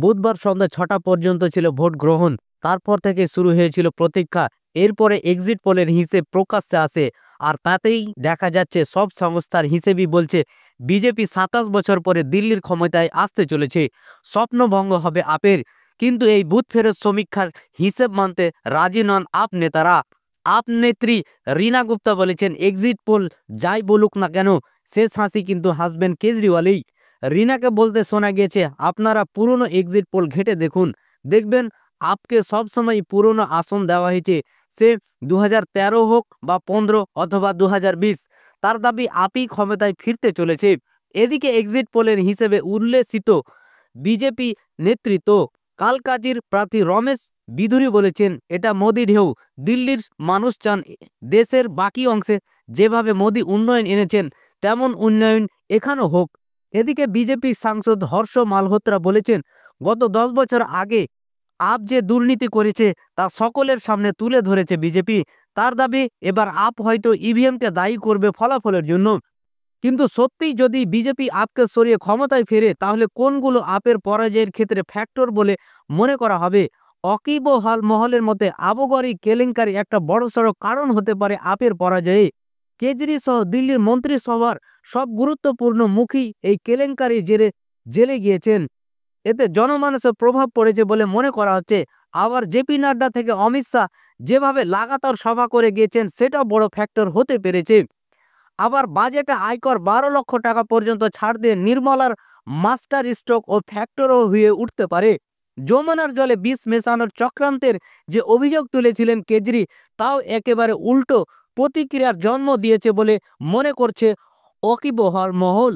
বুধবার সন্ধ্যা ৬টা পর্যন্ত ছিল ভোট গ্রহণ। তারপর থেকে শুরু হয়েছিল প্রতীক্ষা। এরপরে এক্সিট পোলের হিসেব প্রকাশ্যে আসে, আর তাতেই দেখা যাচ্ছে সব সংস্থার হিসেবই বলছে বিজেপি ২৭ বছর পরে দিল্লির ক্ষমতায় আসতে চলেছে। স্বপ্নভঙ্গ হবে আপের। কিন্তু এই বুথ ফেরত সমীক্ষার হিসেব মানতে রাজি নন আপ নেতারা। আপ নেত্রী রীনা গুপ্তা বলেছেন, এক্সিট পোল যাই বলুক না কেন শেষ হাসি কিন্তু হাসবেন কেজরিওয়ালেই। রীনাকে বলতে শোনা গেছে, আপনারা পুরনো এক্সিট পোল ঘেঁটে দেখুন, দেখবেন আপকে সবসময় পুরনো আসন দেওয়া হয়েছে, সে 2013 হোক বা 15 অথবা 2020। তার দাবি আপই ক্ষমতায় ফিরতে চলেছে। এদিকে এক্সিট পোলের হিসেবে উল্লেখিত বিজেপি নেতৃত্ব কালকাজির প্রার্থী রমেশ বিধুরি বলেছেন, এটা মোদি ঢেউ। দিল্লির মানুষ চান দেশের বাকি অংশে যেভাবে মোদি উন্নয়ন এনেছেন তেমন উন্নয়ন এখানেও হোক। এদিকে বিজেপি সাংসদ হর্ষ মালহোত্রা বলেছেন, গত 10 বছর আগে আপ যে দুর্নীতি করেছে তা সকলের সামনে তুলে ধরেছে বিজেপি। তার দাবি, এবার আপ হয়তো ইভিএমকে দায়ী করবে ফলাফলের জন্য। কিন্তু সত্যিই যদি বিজেপি আপকে সরিয়ে ক্ষমতায় ফেরে, তাহলে কোনগুলো আপের পরাজয়ের ক্ষেত্রে ফ্যাক্টর বলে মনে করা হবে? ওয়াকিবহাল মহলের মতে আবগারি কেলেঙ্কারি একটা বড়সড় কারণ হতে পারে আপের পরাজয়ে। কেজরি সহ দিল্লির মন্ত্রিসভার সব গুরুত্বপূর্ণ মুখী এই কেলেঙ্কারি জেরে জেলে গিয়েছেন। এতে জনমানসের প্রভাব পড়েছে বলে মনে করা হচ্ছে। আবার জেপি নাড্ডা থেকে অমিত শাহ যেভাবে লাগাতার সভা করে গিয়েছেন সেটাও বড় ফ্যাক্টর হতে পেরেছে। আবার বাজেটে আয়কর 12 লক্ষ টাকা পর্যন্ত ছাড় দিয়ে নির্মলার মাস্টার স্ট্রোক ও ফ্যাক্টরও হয়ে উঠতে পারে। যমুনার জলে বিষ মেশানোর চক্রান্তের যে অভিযোগ তুলেছিলেন কেজরি, তাও একেবারে উল্টো প্রতিক্রিয়ার জন্ম দিয়েছে বলে মনে করছে ওয়াকিবহাল মহল।